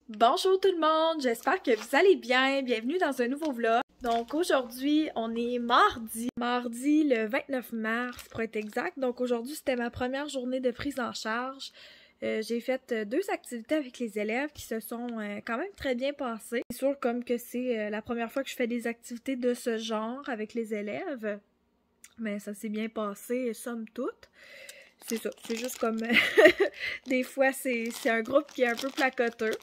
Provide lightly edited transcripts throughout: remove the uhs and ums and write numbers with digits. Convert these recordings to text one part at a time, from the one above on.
Bonjour tout le monde, j'espère que vous allez bien. Bienvenue dans un nouveau vlog. Donc aujourd'hui, on est mardi le 29 mars pour être exact. Donc aujourd'hui, c'était ma première journée de prise en charge. J'ai fait 2 activités avec les élèves qui se sont quand même très bien passées. C'est sûr comme que c'est la première fois que je fais des activités de ce genre avec les élèves. Mais ça s'est bien passé, somme toute. C'est ça, c'est juste comme des fois c'est un groupe qui est un peu placoteux.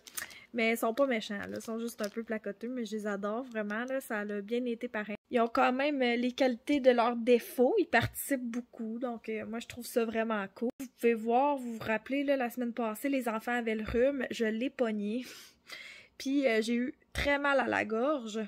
Mais ils sont pas méchants, là. Ils sont juste un peu placoteux, mais je les adore vraiment, là. Ça a bien été pareil. Ils ont quand même les qualités de leurs défauts. Ils participent beaucoup, donc moi, je trouve ça vraiment cool. Vous pouvez voir, vous vous rappelez, là, la semaine passée, les enfants avaient le rhume. Je l'ai pogné. Puis, j'ai eu très mal à la gorge.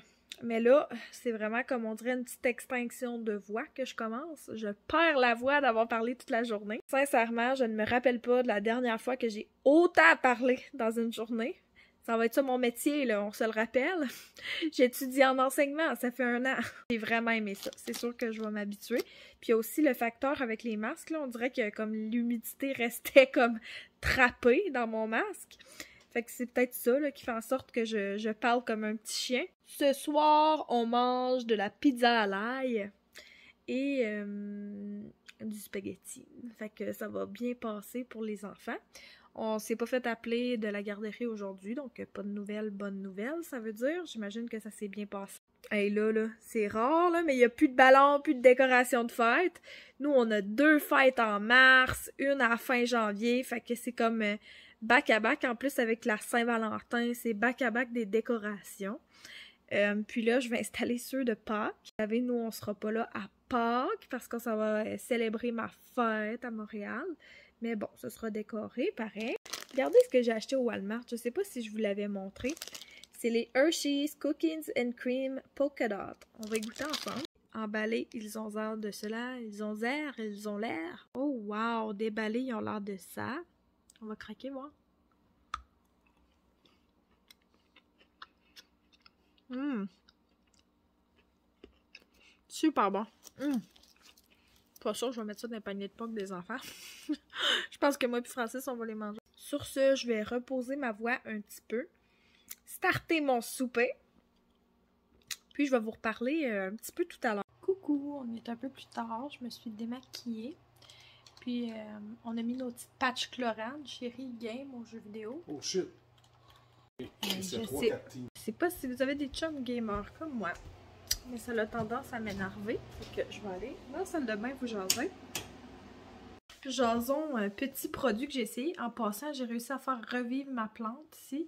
Mais là, c'est vraiment comme on dirait une petite extinction de voix que je commence. Je perds la voix d'avoir parlé toute la journée. Sincèrement, je ne me rappelle pas de la dernière fois que j'ai autant parlé dans une journée. Ça va être ça mon métier, là, on se le rappelle. J'étudie en enseignement, ça fait 1 an. J'ai vraiment aimé ça. C'est sûr que je vais m'habituer. Puis il y a aussi le facteur avec les masques, là, on dirait que comme l'humidité restait comme trappée dans mon masque. Fait que c'est peut-être ça là, qui fait en sorte que je parle comme un petit chien. Ce soir, on mange de la pizza à l'ail et du spaghetti. Fait que ça va bien passer pour les enfants. On s'est pas fait appeler de la garderie aujourd'hui, donc pas de nouvelles, bonnes nouvelles, ça veut dire. J'imagine que ça s'est bien passé. Hey là, c'est rare, là, mais il n'y a plus de ballons, plus de décoration de fête. Nous, on a 2 fêtes en mars, une à fin janvier, fait que c'est comme back-à-back. En plus, avec la Saint-Valentin, c'est back-à-back des décorations. Puis là, je vais installer ceux de Pâques. Vous savez, nous, on sera pas là à Pâques parce que ça va célébrer ma fête à Montréal. Mais bon, ce sera décoré, pareil. Regardez ce que j'ai acheté au Walmart. Je sais pas si je vous l'avais montré. C'est les Hershey's Cookies and Cream Polka Dot. On va y goûter ensemble. Emballés, ils ont l'air de cela. Ils ont l'air. Oh wow, déballés, ils ont l'air de ça. On va craquer, voir. Super bon. Pas sûr, je vais mettre ça dans les paniers de Pâques des enfants. Je pense que moi et Francis, on va les manger. Sur ce, je vais reposer ma voix un petit peu. Starter mon souper. Puis je vais vous reparler un petit peu tout à l'heure. Coucou, on est un peu plus tard. Je me suis démaquillée. Puis on a mis nos petites patchs Chlorane. Chérie game aux jeux vidéo. Oh shit! Je sais pas si vous avez des chums gamers comme moi. Mais ça a tendance à m'énerver. Fait que je vais aller dans la salle de bain vous jaser. Jason, un petit produit que j'ai essayé. En passant, j'ai réussi à faire revivre ma plante ici.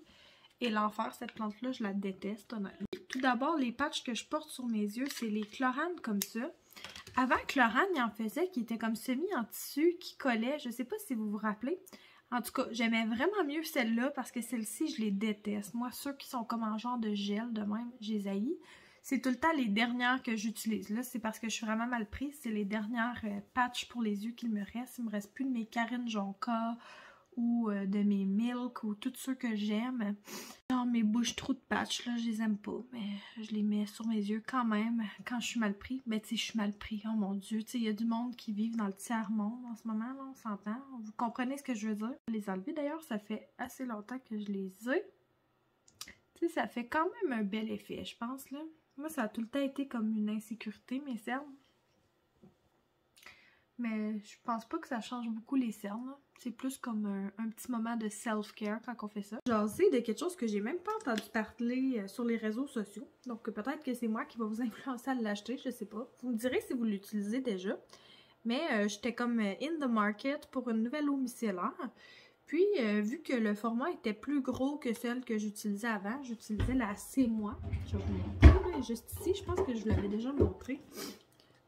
Et l'enfer, cette plante-là, je la déteste, honnêtement. Tout d'abord, les patchs que je porte sur mes yeux, c'est les Chlorane comme ça. Avant, Chlorane, il en faisait qui était comme semi en tissu, qui collait. Je sais pas si vous vous rappelez. En tout cas, j'aimais vraiment mieux celle-là parce que celle-ci, je les déteste. Moi, ceux qui sont comme en genre de gel de même, je les haïs. C'est tout le temps les dernières que j'utilise. Là, c'est parce que je suis vraiment mal prise. C'est les dernières patchs pour les yeux qu'il me reste. Il me reste plus de mes Karine Jonca ou de mes Milk ou tous ceux que j'aime. Genre mes bouches-trous de patch, là, je les aime pas. Mais je les mets sur mes yeux quand même quand je suis mal pris. Mais tu sais, je suis mal pris. Oh mon Dieu, tu sais, il y a du monde qui vit dans le tiers-monde en ce moment, là, on s'entend. Vous comprenez ce que je veux dire? Les enlever d'ailleurs, ça fait assez longtemps que je les ai. Tu sais, ça fait quand même un bel effet, je pense, là. Moi, ça a tout le temps été comme une insécurité, mes cernes. Mais je pense pas que ça change beaucoup les cernes. C'est plus comme un petit moment de self-care quand on fait ça. Jaser de quelque chose que j'ai même pas entendu parler sur les réseaux sociaux. Donc peut-être que c'est moi qui va vous influencer à l'acheter, je sais pas. Vous me direz si vous l'utilisez déjà. Mais j'étais comme in the market pour une nouvelle eau micellaire. Puis, vu que le format était plus gros que celle que j'utilisais avant, j'utilisais la C-moi. Je vais vous montrer, juste ici. Je pense que je vous l'avais déjà montré.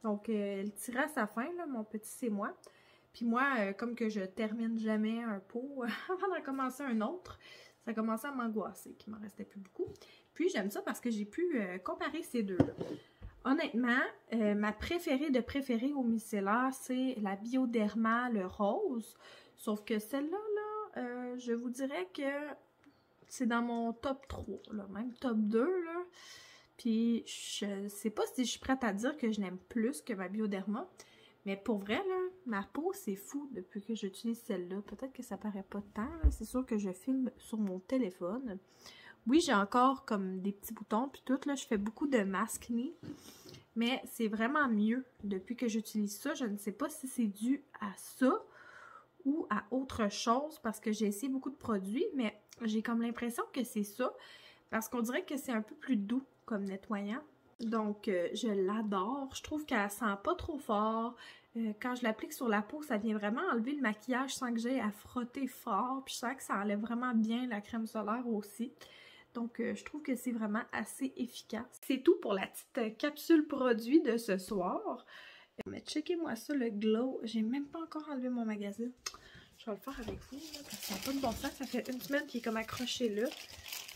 Donc, elle tirait à sa fin, là, mon petit C-moi. Puis moi, comme que je termine jamais un pot avant de commencer un autre, ça commençait à m'angoisser, qu'il m'en restait plus beaucoup. Puis, j'aime ça parce que j'ai pu comparer ces deux-là. Honnêtement, ma préférée de préférée au micellaire, c'est la Bioderma, le rose. Sauf que celle-là, là, je vous dirais que c'est dans mon top 3, là, même top 2, là. Puis, je sais pas si je suis prête à dire que je l'aime plus que ma Bioderma. Mais pour vrai, là, Ma peau, c'est fou depuis que j'utilise celle-là. Peut-être que ça paraît pas tant. C'est sûr que je filme sur mon téléphone. Oui, j'ai encore comme des petits boutons puis tout. Là, je fais beaucoup de mask knee. Mais c'est vraiment mieux depuis que j'utilise ça. Je ne sais pas si c'est dû à ça ou à autre chose parce que j'ai essayé beaucoup de produits. Mais j'ai comme l'impression que c'est ça. Parce qu'on dirait que c'est un peu plus doux comme nettoyant. Donc, je l'adore. Je trouve qu'elle sent pas trop fort. Quand je l'applique sur la peau, ça vient vraiment enlever le maquillage sans que j'aie à frotter fort. Puis je sens que ça enlève vraiment bien la crème solaire aussi. Donc, je trouve que c'est vraiment assez efficace. C'est tout pour la petite capsule produit de ce soir. Mais checkez-moi ça, le glow. J'ai même pas encore enlevé mon magazine. Je vais le faire avec vous, là, parce que ça n'a pas de bon sens. Ça fait une semaine qu'il est comme accroché là.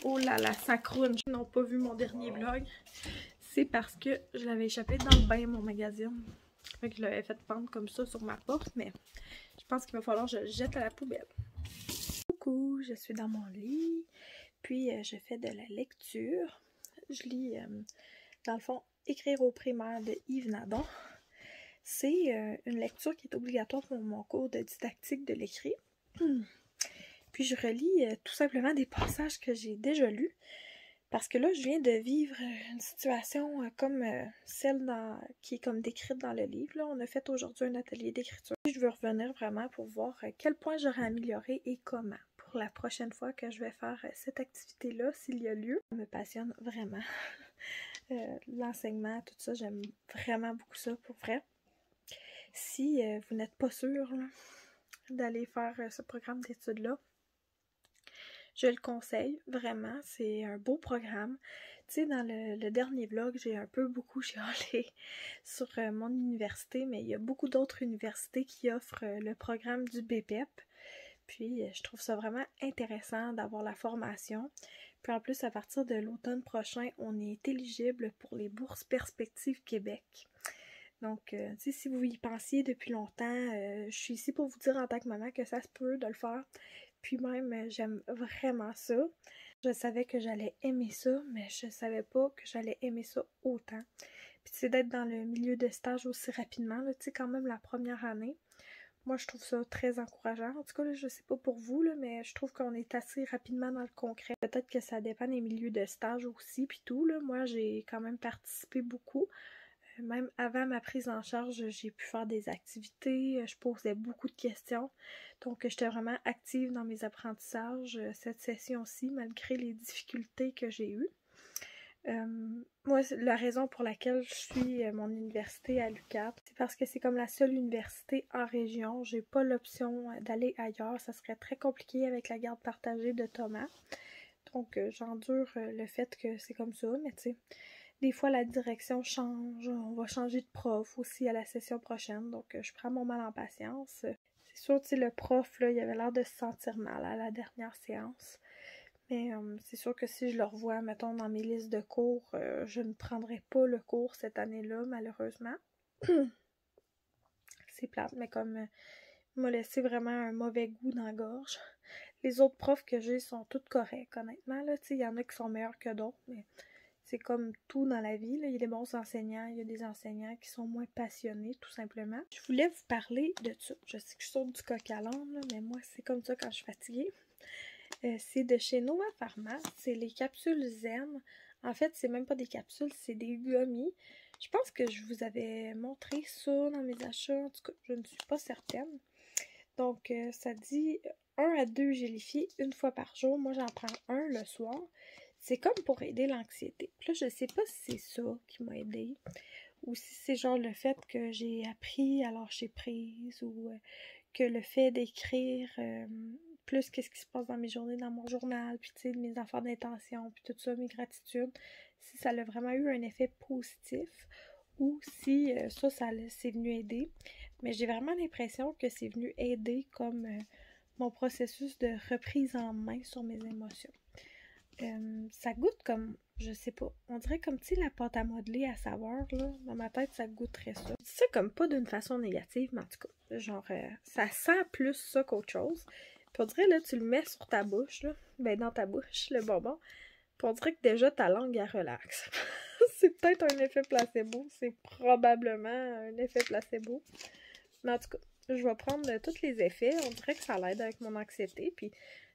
Oh là là, ça croune. Ils n'ont pas vu mon dernier vlog. C'est parce que je l'avais échappé dans le bain, mon magazine. Fait que je l'avais fait pendre comme ça sur ma porte, mais je pense qu'il va falloir que je le jette à la poubelle. Coucou, je suis dans mon lit, puis je fais de la lecture. Je lis, dans le fond, Écrire au primaire de Yves Nadon. C'est une lecture qui est obligatoire pour mon cours de didactique de l'écrit. Puis je relis tout simplement des passages que j'ai déjà lus. Parce que là, je viens de vivre une situation comme celle qui est comme décrite dans le livre. Là, on a fait aujourd'hui un atelier d'écriture. Je veux revenir vraiment pour voir quel point j'aurais amélioré et comment. Pour la prochaine fois que je vais faire cette activité-là, s'il y a lieu. Ça me passionne vraiment. L'enseignement, tout ça, j'aime vraiment beaucoup ça pour vrai. Si vous n'êtes pas sûr d'aller faire ce programme d'études-là, je le conseille, vraiment, c'est un beau programme. Tu sais, dans le dernier vlog, j'ai un peu beaucoup chialé sur mon université, mais il y a beaucoup d'autres universités qui offrent le programme du BPEP. Puis, je trouve ça vraiment intéressant d'avoir la formation. Puis en plus, à partir de l'automne prochain, on est éligible pour les bourses Perspectives Québec. Donc, tu sais, si vous y pensiez depuis longtemps, je suis ici pour vous dire en tant que maman que ça se peut de le faire. Puis même, j'aime vraiment ça. Je savais que j'allais aimer ça, mais je savais pas que j'allais aimer ça autant. Puis c'est d'être dans le milieu de stage aussi rapidement, tu sais, quand même la première année. Moi, je trouve ça très encourageant. En tout cas, là, je sais pas pour vous, là, mais je trouve qu'on est assez rapidement dans le concret. Peut-être que ça dépend des milieux de stage aussi, puis tout, là. Moi, j'ai quand même participé beaucoup. Même avant ma prise en charge, j'ai pu faire des activités, je posais beaucoup de questions. Donc, j'étais vraiment active dans mes apprentissages cette session-ci, malgré les difficultés que j'ai eues. Moi, la raison pour laquelle je suis mon université à l'UQAM, c'est parce que c'est comme la seule université en région. J'ai pas l'option d'aller ailleurs. Ça serait très compliqué avec la garde partagée de Thomas. Donc, j'endure le fait que c'est comme ça, mais tu sais, des fois, la direction change. On va changer de prof aussi à la session prochaine. Donc, je prends mon mal en patience. C'est sûr, tu sais, le prof, là, il avait l'air de se sentir mal à la dernière séance. Mais c'est sûr que si je le revois, mettons, dans mes listes de cours, je ne prendrai pas le cours cette année-là, malheureusement. C'est plate, mais comme il m'a laissé vraiment un mauvais goût dans la gorge. Les autres profs que j'ai sont toutes corrects, honnêtement. Là, tu sais, il y en a qui sont meilleurs que d'autres, mais c'est comme tout dans la vie, là. Il y a des bons enseignants, il y a des enseignants qui sont moins passionnés, tout simplement. Je voulais vous parler de ça. Je sais que je saute du coq à l'âne, mais moi, c'est comme ça quand je suis fatiguée. C'est de chez Nova Pharma. C'est les capsules Zen. En fait, c'est même pas des capsules, c'est des gummies. Je pense que je vous avais montré ça dans mes achats. En tout cas, je ne suis pas certaine. Donc, ça dit 1 à 2 gélifiés une fois par jour. Moi, j'en prends un le soir. C'est comme pour aider l'anxiété. Puis là, je sais pas si c'est ça qui m'a aidée ou si c'est genre le fait que j'ai appris à lâcher prise ou que le fait d'écrire plus qu'est-ce qui se passe dans mes journées, dans mon journal, puis tu sais, mes affaires d'intention, puis tout ça, mes gratitudes, si ça a vraiment eu un effet positif ou si ça c'est venu aider. Mais j'ai vraiment l'impression que c'est venu aider comme mon processus de reprise en main sur mes émotions. Ça goûte comme, je sais pas, on dirait comme, tu sais, la pâte à modeler à saveur, là. Dans ma tête, ça goûterait ça. Je dis ça comme pas d'une façon négative, mais en tout cas, genre, ça sent plus ça qu'autre chose. Puis on dirait, là, tu le mets sur ta bouche, là, ben dans ta bouche, le bonbon, puis on dirait que déjà ta langue, elle relaxe. C'est peut-être un effet placebo, c'est probablement un effet placebo. Mais en tout cas, je vais prendre tous les effets. On dirait que ça l'aide avec mon anxiété. Puis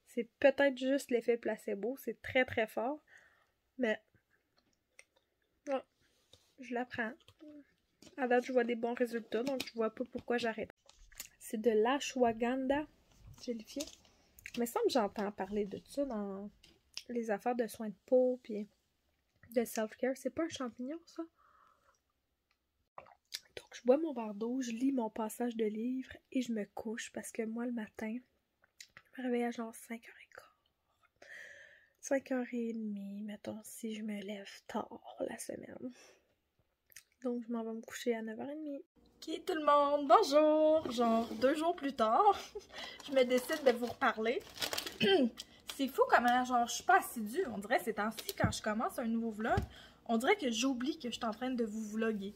c'est peut-être juste l'effet placebo. C'est très très fort. Mais ouais, je la prends. À date, je vois des bons résultats. Donc je vois pas pourquoi j'arrête. C'est de l'ashwagandha gélifié. Il me semble que j'entends parler de ça dans les affaires de soins de peau. Puis de self-care. C'est pas un champignon, ça? Donc, je bois mon verre d'eau, je lis mon passage de livre et je me couche parce que moi, le matin, je me réveille à genre 5h15. 5h30, mettons, si je me lève tard la semaine. Donc, je m'en vais me coucher à 9h30. Ok, tout le monde, bonjour! Genre 2 jours plus tard, je me décide de vous reparler. C'est fou comment, genre, je suis pas assidue. On dirait ces temps-ci, quand je commence un nouveau vlog, on dirait que j'oublie que je suis en train de vous vlogger.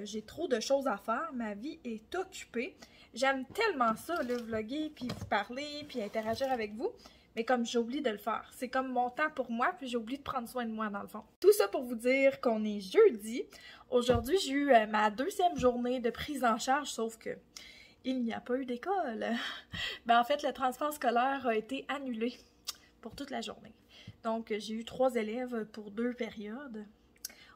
J'ai trop de choses à faire, ma vie est occupée. J'aime tellement ça, le vlogger, puis vous parler, puis interagir avec vous. Mais comme j'oublie de le faire. C'est comme mon temps pour moi, puis j'ai oublié de prendre soin de moi dans le fond. Tout ça pour vous dire qu'on est jeudi. Aujourd'hui, j'ai eu ma 2e journée de prise en charge, sauf que il n'y a pas eu d'école. Ben, en fait, le transport scolaire a été annulé pour toute la journée. Donc, j'ai eu 3 élèves pour 2 périodes.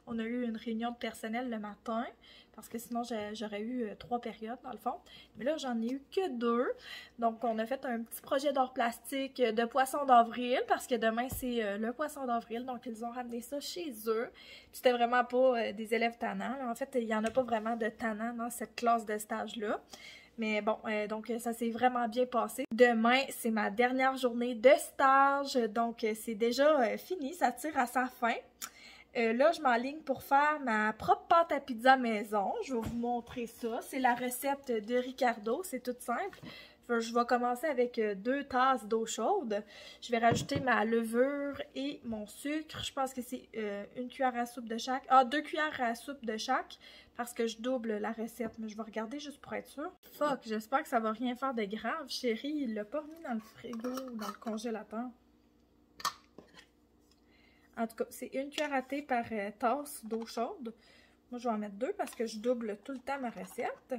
On a eu une réunion de personnel le matin, parce que sinon j'aurais eu 3 périodes dans le fond. Mais là, j'en ai eu que 2. Donc, on a fait un petit projet d'art plastique de poisson d'avril, parce que demain, c'est le poisson d'avril. Donc, ils ont ramené ça chez eux. C'était vraiment pas des élèves tannants. En fait, il n'y en a pas vraiment de tannants dans cette classe de stage-là. Mais bon, donc ça s'est vraiment bien passé. Demain, c'est ma dernière journée de stage. Donc, c'est déjà fini. Ça tire à sa fin. Là, je m'enligne pour faire ma propre pâte à pizza maison. Je vais vous montrer ça. C'est la recette de Ricardo. C'est tout simple. Je vais commencer avec 2 tasses d'eau chaude. Je vais rajouter ma levure et mon sucre. Je pense que c'est 1 cuillère à soupe de chaque. Ah, 2 cuillères à soupe de chaque. Parce que je double la recette. Mais je vais regarder juste pour être sûre. Fuck, j'espère que ça va rien faire de grave. Chérie, il l'a pas remis dans le frigo ou dans le congélateur. En tout cas, c'est 1 cuillère à thé par tasse d'eau chaude. Moi, je vais en mettre 2 parce que je double tout le temps ma recette.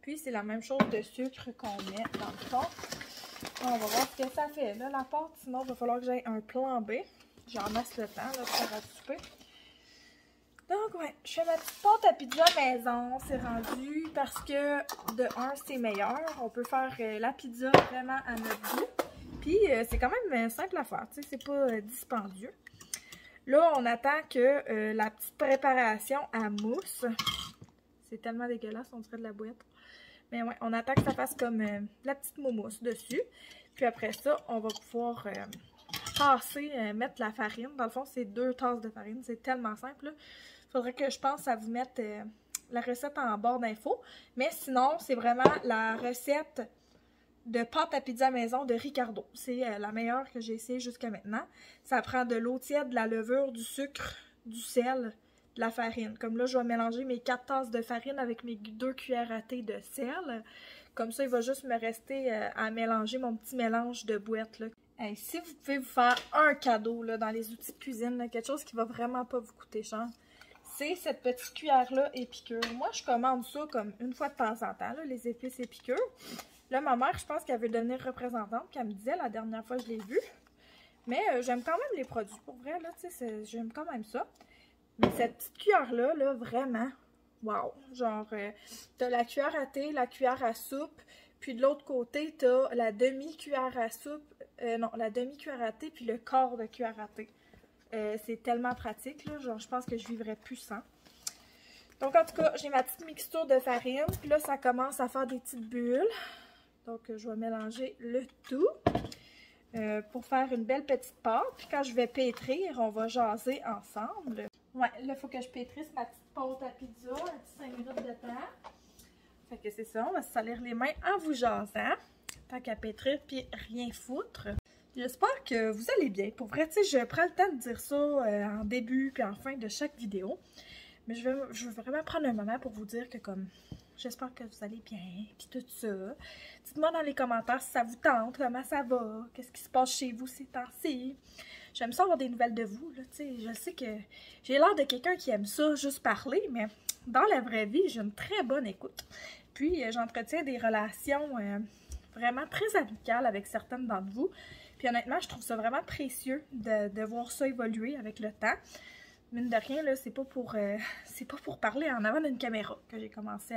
Puis, c'est la même chose de sucre qu'on met dans le fond. On va voir ce que ça fait, là, la pâte. Sinon, il va falloir que j'aille un plan B. J'en laisse le temps, là, de faire à souper. Donc, ouais, je fais ma petite pâte à pizza maison. C'est rendu parce que, de 1, c'est meilleur. On peut faire la pizza vraiment à notre goût. Puis, c'est quand même simple à faire, tu sais, c'est pas dispendieux. Là, on attend que la petite préparation à mousse, c'est tellement dégueulasse, on dirait de la boîte. Mais ouais, on attend que ça fasse comme la petite mousse dessus. Puis après ça, on va pouvoir tasser, mettre la farine. Dans le fond, c'est 2 tasses de farine, c'est tellement simple. Il faudrait que je pense à vous mettre la recette en barre d'infos. Mais sinon, c'est vraiment la recette de pâte à pizza maison de Ricardo. C'est la meilleure que j'ai essayée jusqu'à maintenant. Ça prend de l'eau tiède, de la levure, du sucre, du sel, de la farine. Comme là, je vais mélanger mes 4 tasses de farine avec mes 2 cuillères à thé de sel. Comme ça, il va juste me rester à mélanger mon petit mélange de boîte, là. Hey, si vous pouvez vous faire un cadeau là, dans les outils de cuisine, là, quelque chose qui va vraiment pas vous coûter cher, c'est cette petite cuillère-là épicure. Moi, je commande ça comme une fois de temps en temps, là, les épices épicures. Là, ma mère, je pense qu'elle veut devenir représentante, qu'elle me disait la dernière fois que je l'ai vue. Mais j'aime quand même les produits, pour vrai, là, tu sais, j'aime quand même ça. Mais cette petite cuillère-là, là, vraiment, wow! Genre, t'as la cuillère à thé, la cuillère à soupe, puis de l'autre côté, t'as la demi-cuillère à soupe, non, la demi-cuillère à thé, puis le quart de cuillère à thé. C'est tellement pratique, là, genre, je pense que je vivrais plus sans. Donc, en tout cas, j'ai ma petite mixture de farine, puis là, ça commence à faire des petites bulles. Donc, je vais mélanger le tout pour faire une belle petite pâte. Puis quand je vais pétrir, on va jaser ensemble. Ouais, là, il faut que je pétrisse ma petite pâte à pizza, un petit 5 minutes de temps. Fait que c'est ça, on va se salir les mains en vous jasant. Tant qu'à pétrir, puis rien foutre. J'espère que vous allez bien. Pour vrai, tu sais, je prends le temps de dire ça en début puis en fin de chaque vidéo. Mais je veux vraiment prendre un moment pour vous dire que comme... J'espère que vous allez bien, puis tout ça. Dites-moi dans les commentaires si ça vous tente, comment ça va, qu'est-ce qui se passe chez vous ces temps-ci. J'aime ça avoir des nouvelles de vous, là, tu sais. Je sais que j'ai l'air de quelqu'un qui aime ça, juste parler, mais dans la vraie vie, j'ai une très bonne écoute. Puis j'entretiens des relations vraiment très amicales avec certaines d'entre vous. Puis honnêtement, je trouve ça vraiment précieux de voir ça évoluer avec le temps. Mine de rien, là, c'est pas pour parler en avant d'une caméra que j'ai commencé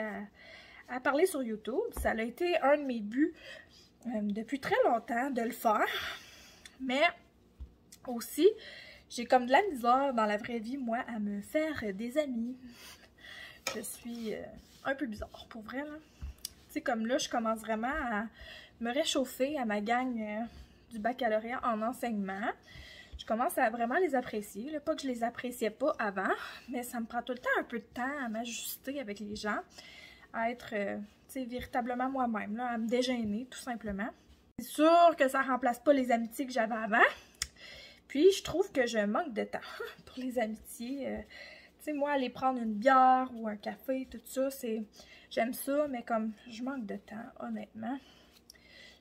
à parler sur YouTube. Ça a été un de mes buts depuis très longtemps de le faire. Mais aussi, j'ai comme de la misère dans la vraie vie, moi, à me faire des amis. Je suis un peu bizarre, pour vrai, là. Tu sais, comme là, je commence vraiment à me réchauffer à ma gang du baccalauréat en enseignement. Je commence à vraiment les apprécier. Là. Pas que je les appréciais pas avant, mais ça me prend tout le temps un peu de temps à m'ajuster avec les gens, à être véritablement moi-même, là, à me dégainer, tout simplement. C'est sûr que ça remplace pas les amitiés que j'avais avant. Puis, je trouve que je manque de temps pour les amitiés. Tu sais, moi, aller prendre une bière ou un café, tout ça, j'aime ça, mais comme je manque de temps, honnêtement,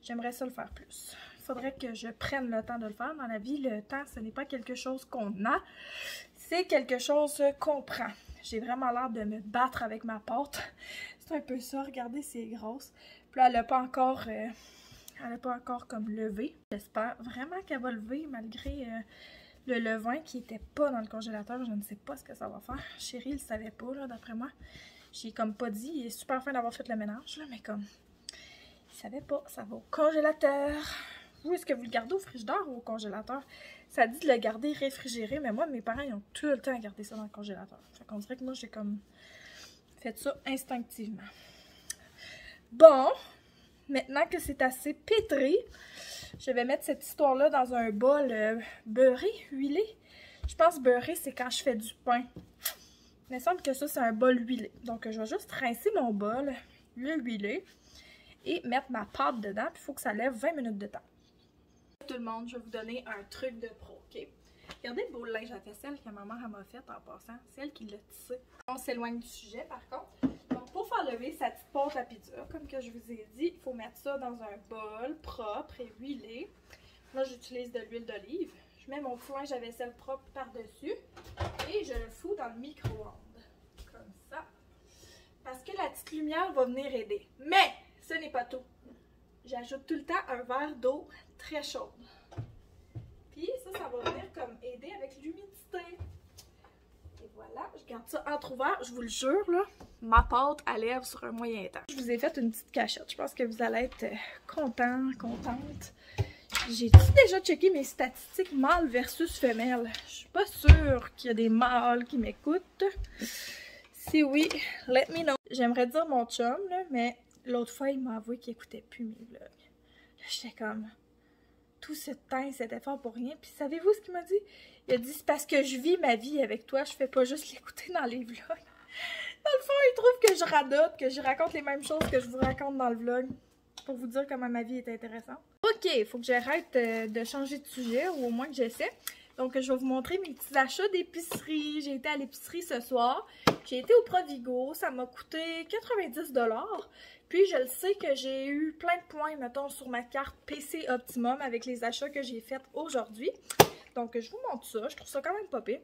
j'aimerais ça le faire plus. Il faudrait que je prenne le temps de le faire. Dans la vie, le temps, ce n'est pas quelque chose qu'on a, c'est quelque chose qu'on prend. J'ai vraiment l'air de me battre avec ma pâte. C'est un peu ça, regardez, c'est grosse. Puis là, elle n'a pas encore comme levé. J'espère vraiment qu'elle va lever malgré le levain qui n'était pas dans le congélateur. Je ne sais pas ce que ça va faire. Chérie, il ne savait pas, là, d'après moi. J'ai comme pas dit, il est super fin d'avoir fait le ménage, là, mais comme il savait pas, ça va au congélateur. Vous, est-ce que vous le gardez au frigidaire ou au congélateur? Ça dit de le garder réfrigéré, mais moi, mes parents, ils ont tout le temps gardé ça dans le congélateur. Fait qu'on dirait que moi, j'ai comme fait ça instinctivement. Bon, maintenant que c'est assez pétri, je vais mettre cette histoire-là dans un bol beurré, huilé. Je pense beurré, c'est quand je fais du pain. Il me semble que ça, c'est un bol huilé. Donc, je vais juste rincer mon bol, le huiler, et mettre ma pâte dedans. Puis, il faut que ça lève 20 minutes de temps. Tout le monde, je vais vous donner un truc de pro, ok? Regardez le beau linge à vaisselle que ma mère m'a fait en passant. C'est elle qui l'a tissé. On s'éloigne du sujet, par contre. Donc, pour faire lever sa petite pâte à pizza, comme que je vous ai dit, il faut mettre ça dans un bol propre et huilé. Moi, j'utilise de l'huile d'olive. Je mets mon foin à vaisselle propre par-dessus et je le fous dans le micro-ondes. Comme ça. Parce que la petite lumière va venir aider. Mais, ce n'est pas tout. J'ajoute tout le temps un verre d'eau très chaude. Puis ça va venir comme aider avec l'humidité. Et voilà, je garde ça entrouvert. Je vous le jure, là, ma pâte à lèvres sur un moyen temps. Je vous ai fait une petite cachette. Je pense que vous allez être contente. J'ai déjà checké mes statistiques mâles versus femelles. Je suis pas sûre qu'il y a des mâles qui m'écoutent. Si oui, let me know. J'aimerais dire mon chum, là, mais l'autre fois, il m'a avoué qu'il écoutait plus mes vlogs. Là, j'étais comme, tout ce temps et cet effort pour rien. Puis savez-vous ce qu'il m'a dit? Il a dit, c'est parce que je vis ma vie avec toi, je fais pas juste l'écouter dans les vlogs. Dans le fond, il trouve que je radote, que je raconte les mêmes choses que je vous raconte dans le vlog. Pour vous dire comment ma vie est intéressante. Ok, il faut que j'arrête de changer de sujet, ou au moins que j'essaie. Donc, je vais vous montrer mes petits achats d'épicerie. J'ai été à l'épicerie ce soir. J'ai été au Provigo. Ça m'a coûté 90 $. Puis, je le sais que j'ai eu plein de points, mettons, sur ma carte PC Optimum avec les achats que j'ai faits aujourd'hui. Donc, je vous montre ça. Je trouve ça quand même pas pire.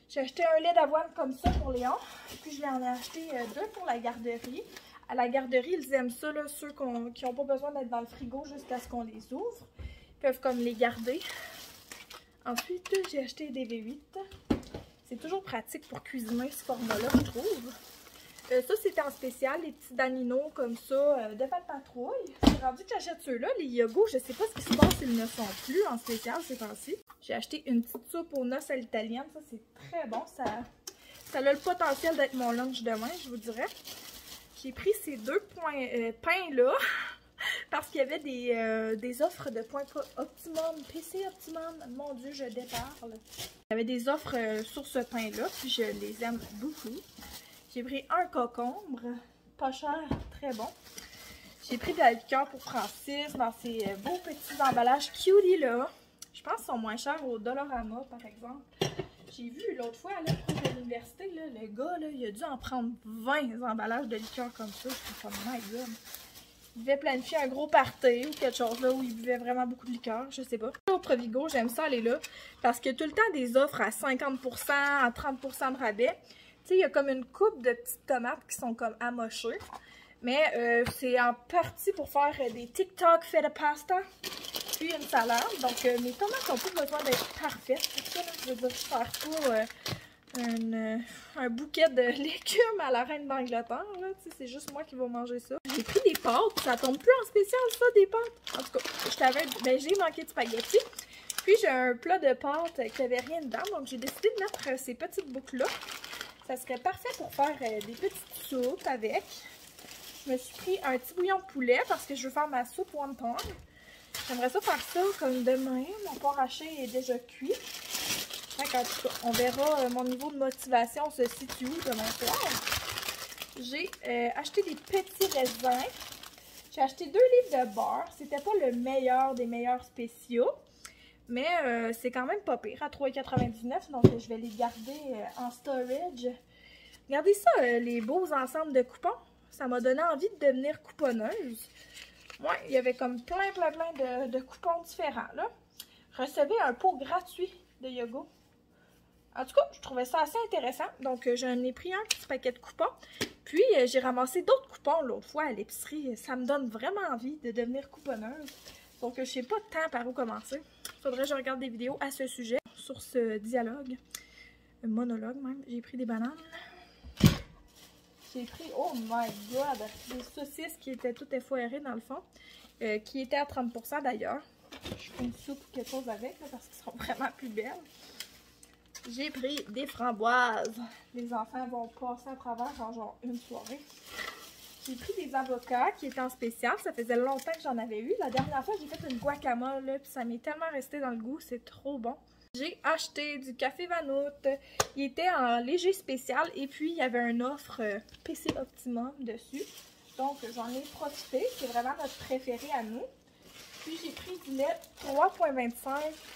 J'ai acheté un lait d'avoine comme ça pour Léon. Puis, je lui en ai acheté 2 pour la garderie. À la garderie, ils aiment ça, là, ceux qui n'ont pas besoin d'être dans le frigo jusqu'à ce qu'on les ouvre. Ils peuvent comme les garder. Ensuite, j'ai acheté des V8. C'est toujours pratique pour cuisiner ce format-là, je trouve. Ça, c'était en spécial, les petits Danino comme ça, de Fat Patrouille. J'ai rendu que j'achète ceux-là. Les Yogo, je sais pas ce qui se passe, ils ne sont plus en spécial ces temps-ci. J'ai acheté une petite soupe aux noces à l'italienne. Ça, c'est très bon. Ça a le potentiel d'être mon lunch demain, je vous dirais. J'ai pris ces 2 pains-là parce qu'il y avait des offres de points Optimum, PC Optimum. Mon Dieu, je déparle. Il y avait des offres sur ce pain-là, puis je les aime beaucoup. J'ai pris un concombre, pas cher, très bon. J'ai pris de la liqueur pour Francis dans ces beaux petits emballages cutie-là. Je pense qu'ils sont moins chers au Dollarama, par exemple. J'ai vu l'autre fois, là, proche de l'université, le gars, là, il a dû en prendre 20 emballages de liqueur comme ça. Je suis comme, my God. Il devait planifier un gros party ou quelque chose là où il buvait vraiment beaucoup de liqueur, je sais pas. Au Provigo, j'aime ça aller là parce qu'il y a tout le temps des offres à 50%, à 30% de rabais. Tu sais, il y a comme une coupe de petites tomates qui sont comme amochées. Mais c'est en partie pour faire des TikTok fait de pasta, puis une salade. Donc mes tomates n'ont pas besoin d'être parfaites. C'est ça, là, je veux dire, faire pas un bouquet de légumes à la reine d'Angleterre. C'est juste moi qui vais manger ça. J'ai pris des pâtes. Ça tombe plus en spécial, ça, des pâtes. En tout cas, j'ai manqué de spaghettis. Puis j'ai un plat de pâtes qui n'avait rien dedans. Donc j'ai décidé de mettre ces petites boucles-là. Ça serait parfait pour faire des petites soupes avec. Je me suis pris un petit bouillon de poulet parce que je veux faire ma soupe wonton. J'aimerais ça faire ça comme demain. Mon porc haché est déjà cuit. Donc, en tout cas, on verra mon niveau de motivation se situe où demain soir. J'ai acheté des petits raisins. J'ai acheté 2 livres de beurre. C'était pas le meilleur des meilleurs spéciaux. Mais c'est quand même pas pire, à 3,99 $. Donc, je vais les garder en storage. Regardez ça, les beaux ensembles de coupons. Ça m'a donné envie de devenir couponneuse. Ouais, il y avait comme plein de coupons différents, là. Recevez un pot gratuit de yogourt. En tout cas, je trouvais ça assez intéressant. Donc, j'en ai pris un petit paquet de coupons. Puis, j'ai ramassé d'autres coupons l'autre fois à l'épicerie. Ça me donne vraiment envie de devenir couponneuse. Donc, je sais pas tant par où commencer. Faudrait que je regarde des vidéos à ce sujet, sur ce dialogue. Un monologue même. J'ai pris des bananes. J'ai pris, oh my god, des saucisses qui étaient toutes effoirées dans le fond. Qui étaient à 30 % d'ailleurs. Je fais une soupe ou quelque chose avec, là, parce qu'elles sont vraiment plus belles. J'ai pris des framboises. Les enfants vont passer à travers en genre une soirée. J'ai pris des avocats qui étaient en spécial. Ça faisait longtemps que j'en avais eu. La dernière fois, j'ai fait une guacamole, là, puis ça m'est tellement resté dans le goût. C'est trop bon. J'ai acheté du café Vanout. Il était en léger spécial. Et puis, il y avait une offre PC Optimum dessus. Donc, j'en ai profité. C'est vraiment notre préféré à nous. Puis, j'ai pris du lait 3,25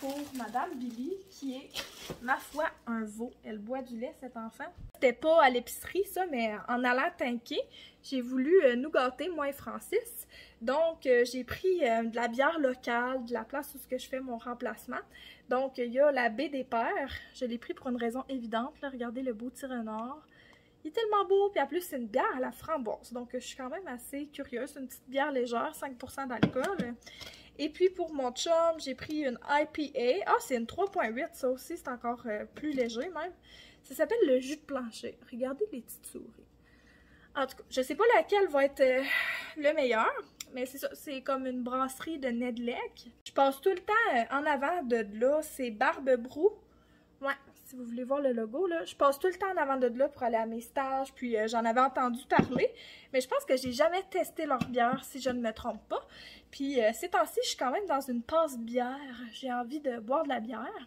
pour Madame Billy, qui est, ma foi, un veau. Elle boit du lait, cet enfant. C'était pas à l'épicerie, ça, mais en allant tanker, j'ai voulu nous gâter, moi et Francis. Donc, j'ai pris de la bière locale, de la place où je fais mon remplacement. Donc, il y a la baie des Pères. Je l'ai pris pour une raison évidente. Là, regardez le beau petit renard. Il est tellement beau, puis en plus, c'est une bière à la framboise. Donc, je suis quand même assez curieuse. C'est une petite bière légère, 5 % d'alcool. Et puis, pour mon chum, j'ai pris une IPA. Ah, c'est une 3,8. Ça aussi, c'est encore plus léger, même. Ça s'appelle le jus de plancher. Regardez les petites souris. En tout cas, je sais pas laquelle va être le meilleur. Mais c'est ça, c'est comme une brasserie de Nedlec. Je passe tout le temps en avant de là. C'est Barbe Brou. Ouais, si vous voulez voir le logo, là, je passe tout le temps en avant de là pour aller à mes stages, puis j'en avais entendu parler, mais je pense que j'ai jamais testé leur bière, si je ne me trompe pas. Puis ces temps-ci, je suis quand même dans une passe bière, j'ai envie de boire de la bière.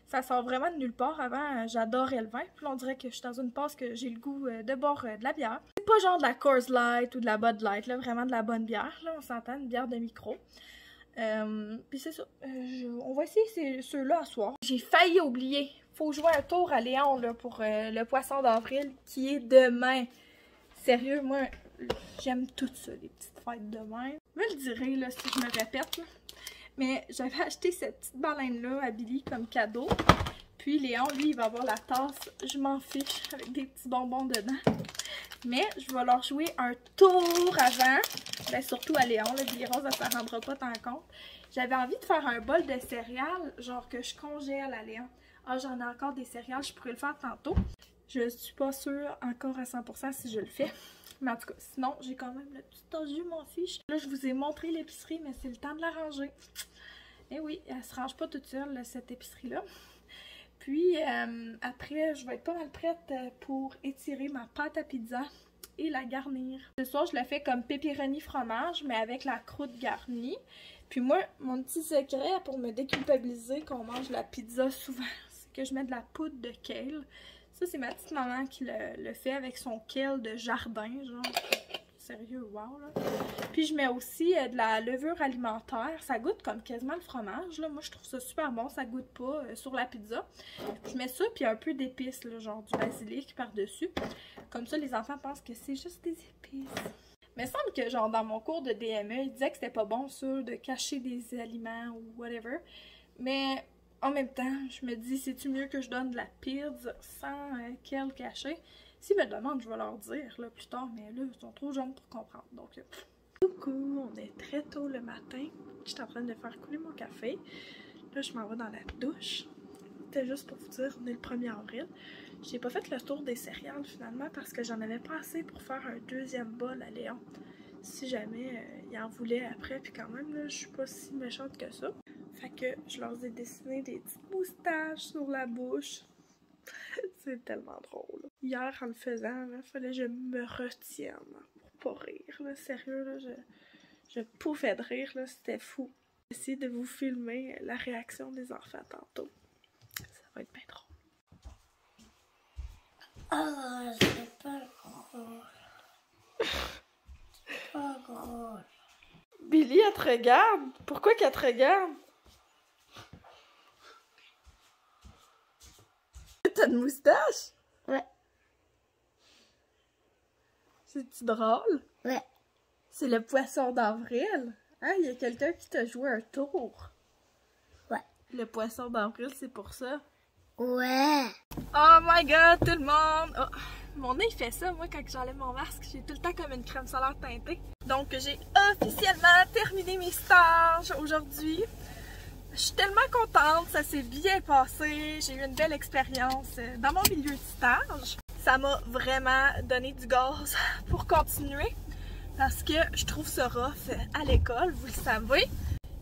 Ça sort vraiment de nulle part. Avant, j'adorais le vin, puis là, on dirait que je suis dans une passe que j'ai le goût de boire de la bière. C'est pas genre de la Coors Light ou de la Bud Light, là, vraiment de la bonne bière, là, on s'entend, une bière de micro. Puis c'est ça, on va essayer ceux-là à soir. J'ai failli oublier, faut jouer un tour à Léon là, pour le poisson d'avril qui est demain. Sérieux, moi j'aime tout ça, les petites fêtes demain. Je me le dirai là, si je me répète là. Mais j'avais acheté cette petite baleine là à Billy comme cadeau. Puis Léon, lui, il va avoir la tasse, je m'en fiche, avec des petits bonbons dedans. Mais je vais leur jouer un tour avant. Ben, surtout à Léon, là, Billy Rose, ça ne rendra pas tant compte. J'avais envie de faire un bol de céréales, genre que je congèle à Léon. Ah, j'en ai encore des céréales, je pourrais le faire tantôt. Je suis pas sûre encore à 100 % si je le fais. Mais en tout cas, sinon, j'ai quand même le petit tas, je m'en fiche. Là, je vous ai montré l'épicerie, mais c'est le temps de la ranger. Et oui, elle se range pas toute seule, cette épicerie-là. Puis, après, je vais être pas mal prête pour étirer ma pâte à pizza et la garnir. Ce soir, je la fais comme pepperoni fromage, mais avec la croûte garnie. Puis moi, mon petit secret pour me déculpabiliser qu'on mange la pizza souvent, c'est que je mets de la poudre de kale. Ça, c'est ma petite maman qui le fait avec son kale de jardin, genre. Sérieux, wow, là. Puis je mets aussi de la levure alimentaire. Ça goûte comme quasiment le fromage, là. Moi, je trouve ça super bon. Ça goûte pas sur la pizza. Je mets ça, puis un peu d'épices, là, genre du basilic par-dessus. Comme ça, les enfants pensent que c'est juste des épices. Mais il semble que, genre, dans mon cours de DME, ils disaient que c'était pas bon, ça, de cacher des aliments ou whatever. Mais en même temps, je me dis, c'est-tu mieux que je donne de la pizza sans kale caché? S'ils me demandent, je vais leur dire là, plus tard, mais là, ils sont trop jeunes pour comprendre. Donc, coucou, on est très tôt le matin. Je suis en train de faire couler mon café. Là, je m'en vais dans la douche. C'était juste pour vous dire, on est le 1er avril. J'ai pas fait le tour des céréales finalement parce que j'en avais pas assez pour faire un deuxième bol à Léon. Si jamais il en voulait après, puis quand même, là, je suis pas si méchante que ça. Fait que je leur ai dessiné des petites moustaches sur la bouche. C'est tellement drôle. Hier, en le faisant, il fallait que je me retienne pour pas rire. Là. Sérieux, là, je pouffais de rire, c'était fou. J'essaie de vous filmer la réaction des enfants tantôt. Ça va être bien drôle. Oh, c'est pas drôle. C'est pas drôle. Billy, elle te regarde. Pourquoi qu'elle te regarde? T'as une moustache? Ouais. C'est-tu drôle? Ouais. C'est le poisson d'avril. Hein, il y a quelqu'un qui t'a joué un tour. Ouais. Le poisson d'avril, c'est pour ça. Ouais. Oh my god, tout le monde! Oh, mon nez, il fait ça, moi, quand j'enlève mon masque. J'ai tout le temps comme une crème solaire teintée. Donc, j'ai officiellement terminé mes stages aujourd'hui. Je suis tellement contente, ça s'est bien passé. J'ai eu une belle expérience dans mon milieu de stage. Ça m'a vraiment donné du gaz pour continuer parce que je trouve ça rough à l'école, vous le savez.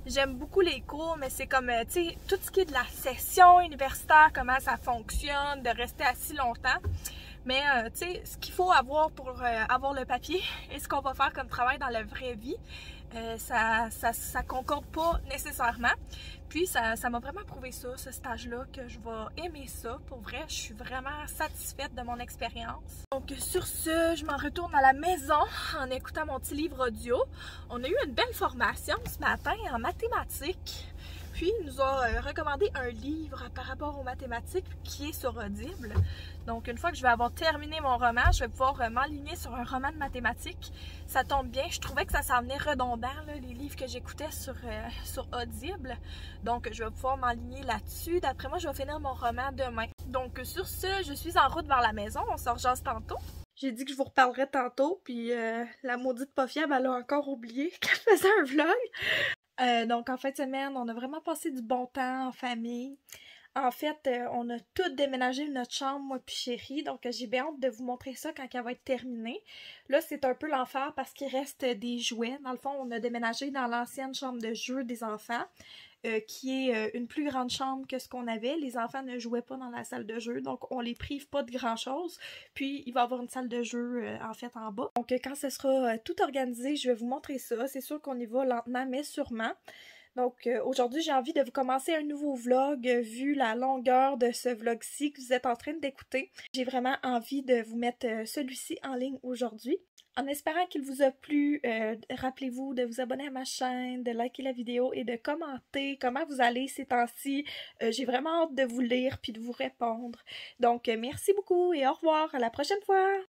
J'aime beaucoup les cours, mais c'est comme, tu sais, tout ce qui est de la session universitaire, comment ça fonctionne, de rester assis longtemps. Mais, tu sais, ce qu'il faut avoir pour avoir le papier et ce qu'on va faire comme travail dans la vraie vie, ça concorde pas nécessairement. Puis, ça m'a vraiment prouvé ça, ce stage-là, que je vais aimer ça. Pour vrai, je suis vraiment satisfaite de mon expérience. Donc, sur ce, je m'en retourne à la maison en écoutant mon petit livre audio. On a eu une belle formation ce matin en mathématiques. Puis, il nous a recommandé un livre par rapport aux mathématiques qui est sur Audible. Donc, une fois que je vais avoir terminé mon roman, je vais pouvoir m'enligner sur un roman de mathématiques. Ça tombe bien, je trouvais que ça s'en venait redondant, là, les livres que j'écoutais sur Audible. Donc, je vais pouvoir m'enligner là-dessus. D'après moi, je vais finir mon roman demain. Donc, sur ce, je suis en route vers la maison. On se rejase tantôt. J'ai dit que je vous reparlerai tantôt, puis la maudite pas fiable, elle a encore oublié qu'elle faisait un vlog. Donc, en fin de semaine, on a vraiment passé du bon temps en famille. En fait, on a tout déménagé notre chambre, moi puis chérie, donc j'ai bien hâte de vous montrer ça quand elle va être terminée. Là, c'est un peu l'enfer parce qu'il reste des jouets. Dans le fond, on a déménagé dans l'ancienne chambre de jeu des enfants, qui est une plus grande chambre que ce qu'on avait. Les enfants ne jouaient pas dans la salle de jeu, donc on les prive pas de grand-chose. Puis, il va y avoir une salle de jeu, en fait, en bas. Donc, quand ce sera tout organisé, je vais vous montrer ça. C'est sûr qu'on y va lentement, mais sûrement. Donc, aujourd'hui, j'ai envie de vous commencer un nouveau vlog, vu la longueur de ce vlog-ci que vous êtes en train d'écouter. J'ai vraiment envie de vous mettre celui-ci en ligne aujourd'hui. En espérant qu'il vous a plu, rappelez-vous de vous abonner à ma chaîne, de liker la vidéo et de commenter comment vous allez ces temps-ci. J'ai vraiment hâte de vous lire puis de vous répondre. Donc, merci beaucoup et au revoir, à la prochaine fois!